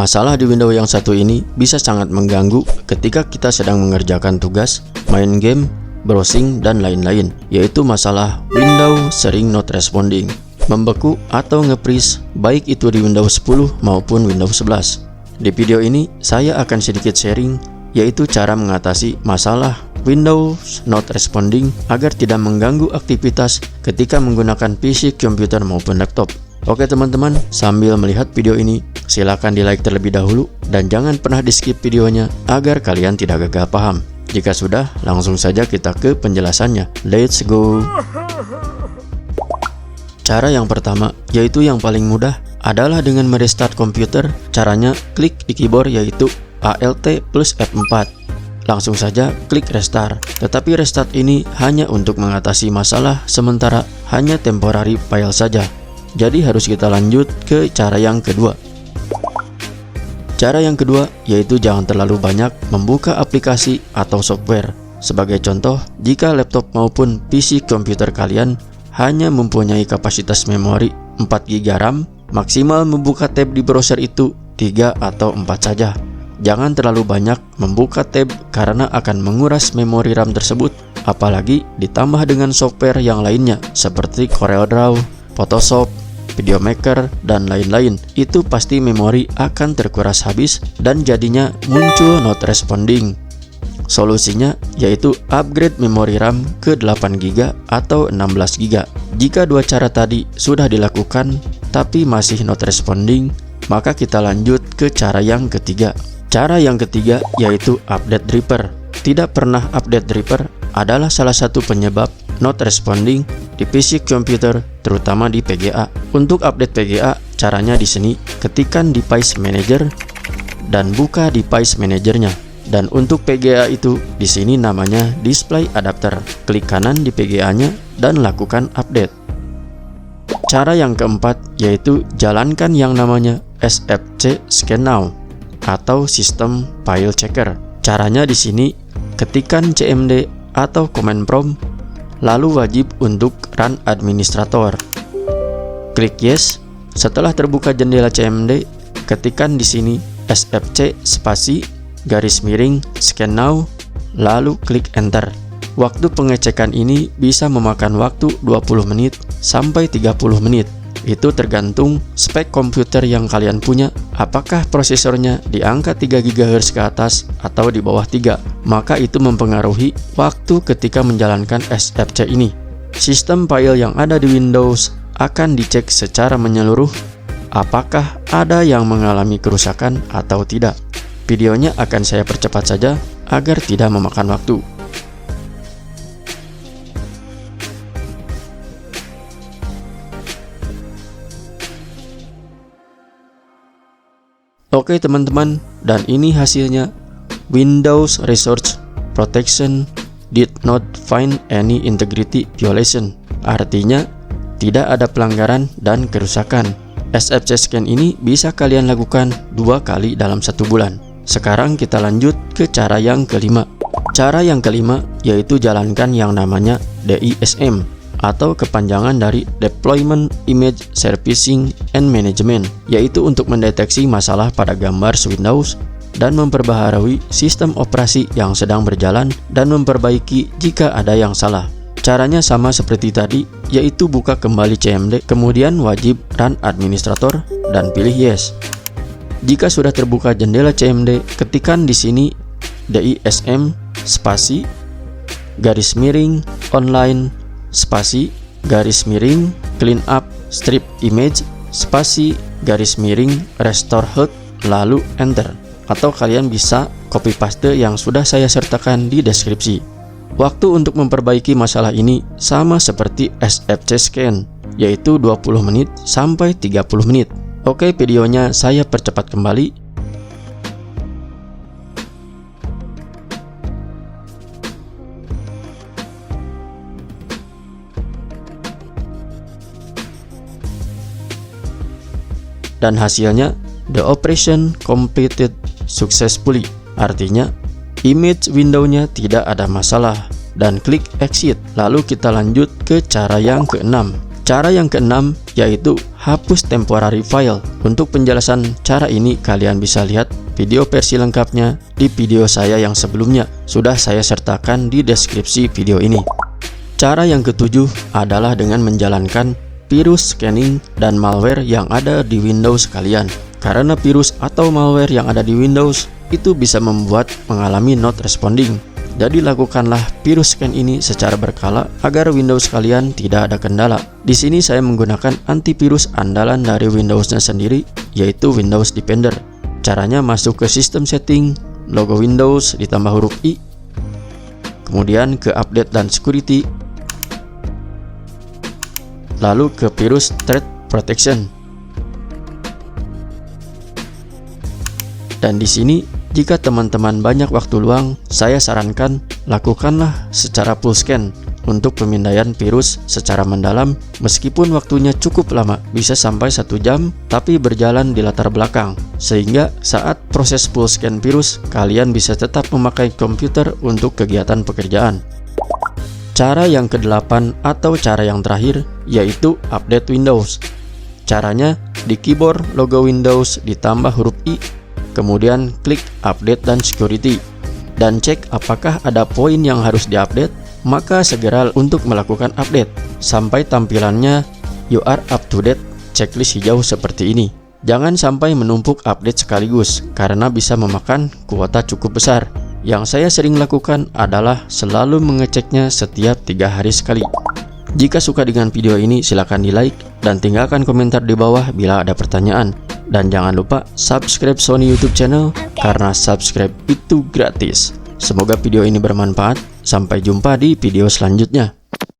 Masalah di Windows yang satu ini bisa sangat mengganggu ketika kita sedang mengerjakan tugas, main game, browsing, dan lain-lain, yaitu masalah Windows sering not responding, membeku atau nge-freeze, baik itu di Windows 10 maupun Windows 11. Di video ini saya akan sedikit sharing, yaitu cara mengatasi masalah Windows not responding agar tidak mengganggu aktivitas ketika menggunakan PC, komputer maupun laptop. Oke teman-teman, sambil melihat video ini, silakan di like terlebih dahulu dan jangan pernah di skip videonya agar kalian tidak gagal paham. Jika sudah, langsung saja kita ke penjelasannya. Let's go. Cara yang pertama, yaitu yang paling mudah, adalah dengan merestart komputer. Caranya klik di keyboard yaitu Alt plus F4. Langsung saja klik restart. Tetapi restart ini hanya untuk mengatasi masalah sementara, hanya temporary file saja. Jadi harus kita lanjut ke cara yang kedua. Cara yang kedua yaitu jangan terlalu banyak membuka aplikasi atau software. Sebagai contoh, jika laptop maupun PC komputer kalian hanya mempunyai kapasitas memori 4 GB RAM, maksimal membuka tab di browser itu 3 atau 4 saja. Jangan terlalu banyak membuka tab karena akan menguras memori RAM tersebut, apalagi ditambah dengan software yang lainnya seperti CorelDRAW, Photoshop, Video Maker, dan lain-lain. Itu pasti memori akan terkuras habis dan jadinya muncul not responding. Solusinya yaitu upgrade memori RAM ke 8 GB atau 16 GB. Jika dua cara tadi sudah dilakukan tapi masih not responding, maka kita lanjut ke cara yang ketiga. Cara yang ketiga yaitu update driver. Tidak pernah update driver adalah salah satu penyebab not responding di PC komputer, terutama di PGA. Untuk update PGA, caranya di sini, ketikkan device manager dan buka device manajernya. Dan untuk PGA itu, di sini namanya display adapter. Klik kanan di PGA-nya dan lakukan update. Cara yang keempat yaitu jalankan yang namanya SFC Scan Now atau System File Checker. Caranya di sini, ketikkan CMD atau command prompt, lalu wajib untuk run administrator. Klik yes. Setelah terbuka jendela CMD, ketikkan di sini SFC spasi garis miring scan now, lalu klik enter. Waktu pengecekan ini bisa memakan waktu 20 menit sampai 30 menit. Itu tergantung spek komputer yang kalian punya, apakah prosesornya di angka 3 GHz ke atas atau di bawah 3. Maka itu mempengaruhi waktu ketika menjalankan SFC ini. Sistem file yang ada di Windows akan dicek secara menyeluruh apakah ada yang mengalami kerusakan atau tidak. Videonya akan saya percepat saja agar tidak memakan waktu. Oke teman-teman, dan ini hasilnya. Windows Resource Protection did not find any integrity violation. Artinya, tidak ada pelanggaran dan kerusakan. SFC scan ini bisa kalian lakukan 2 kali dalam 1 bulan. Sekarang kita lanjut ke cara yang kelima. Cara yang kelima yaitu jalankan yang namanya DISM atau kepanjangan dari Deployment Image Servicing and Management, yaitu untuk mendeteksi masalah pada gambar Windows dan memperbaharui sistem operasi yang sedang berjalan dan memperbaiki jika ada yang salah. Caranya sama seperti tadi, yaitu buka kembali CMD, kemudian wajib run administrator dan pilih yes. Jika sudah terbuka jendela CMD, ketikkan di sini DISM spasi garis miring online spasi garis miring clean up strip image spasi garis miring restore HUD, lalu enter. Atau kalian bisa copy paste yang sudah saya sertakan di deskripsi. Waktu untuk memperbaiki masalah ini sama seperti SFC scan, yaitu 20 menit sampai 30 menit. Oke, videonya saya percepat kembali. Dan hasilnya, the operation completed successfully. Artinya, image window-nya tidak ada masalah. Dan klik exit. Lalu kita lanjut ke cara yang keenam. Cara yang keenam yaitu hapus temporary file. Untuk penjelasan cara ini kalian bisa lihat video versi lengkapnya di video saya yang sebelumnya. Sudah saya sertakan di deskripsi video ini. Cara yang ketujuh adalah dengan menjalankan virus scanning dan malware yang ada di Windows kalian. Karena virus atau malware yang ada di Windows itu bisa membuat mengalami not responding. Jadi lakukanlah virus scan ini secara berkala agar Windows kalian tidak ada kendala. Di sini saya menggunakan antivirus andalan dari Windows-nya sendiri, yaitu Windows Defender. Caranya masuk ke sistem setting, logo Windows ditambah huruf I, kemudian ke update dan security, lalu ke virus threat protection. Dan di sini jika teman-teman banyak waktu luang, saya sarankan lakukanlah secara full scan untuk pemindaian virus secara mendalam, meskipun waktunya cukup lama, bisa sampai 1 jam, tapi berjalan di latar belakang, sehingga saat proses full scan virus, kalian bisa tetap memakai komputer untuk kegiatan pekerjaan. Cara yang ke-8 atau cara yang terakhir yaitu update Windows. Caranya di keyboard logo Windows ditambah huruf I, kemudian klik update dan security, dan cek apakah ada poin yang harus diupdate. Maka segera untuk melakukan update sampai tampilannya you are up to date checklist hijau seperti ini. Jangan sampai menumpuk update sekaligus karena bisa memakan kuota cukup besar. Yang saya sering lakukan adalah selalu mengeceknya setiap 3 hari sekali. Jika suka dengan video ini silahkan di like dan tinggalkan komentar di bawah bila ada pertanyaan. Dan jangan lupa subscribe Sony YouTube channel karena subscribe itu gratis. Semoga video ini bermanfaat. Sampai jumpa di video selanjutnya.